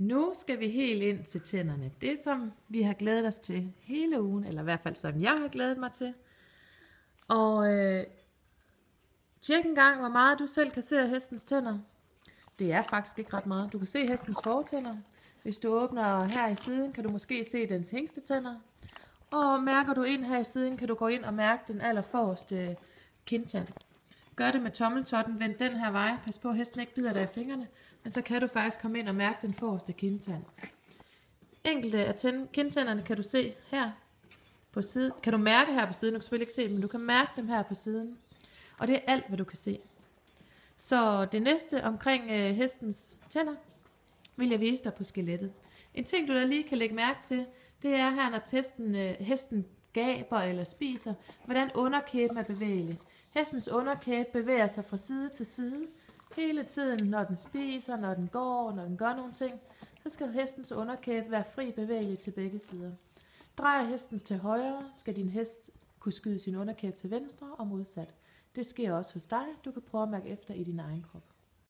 Nu skal vi helt ind til tænderne. Det som vi har glædet os til hele ugen, eller i hvert fald som jeg har glædet mig til. Og tjek en gang, hvor meget du selv kan se af hestens tænder. Det er faktisk ikke ret meget. Du kan se hestens fortænder. Hvis du åbner her i siden, kan du måske se dens hængstetænder. Og mærker du ind her i siden, kan du gå ind og mærke den allerforreste kindtand. Gør det med tommeltotten, vend den her vej. Pas på, at hesten ikke bider dig i fingrene. Men så kan du faktisk komme ind og mærke den forreste kindtand. Enkelte af kindtænderne kan du se her på siden. Kan du mærke her på siden? Du kan selvfølgelig ikke se dem, men du kan mærke dem her på siden. Og det er alt, hvad du kan se. Så det næste omkring hestens tænder, vil jeg vise dig på skelettet. En ting, du da lige kan lægge mærke til, det er her, når hesten gaber eller spiser, hvordan underkæben er bevægelig. Hestens underkæbe bevæger sig fra side til side hele tiden, når den spiser, når den går, når den gør nogle ting. Så skal hestens underkæbe være fri bevægelig til begge sider. Drejer hesten til højre, skal din hest kunne skyde sin underkæbe til venstre og modsat. Det sker også hos dig. Du kan prøve at mærke efter i din egen krop.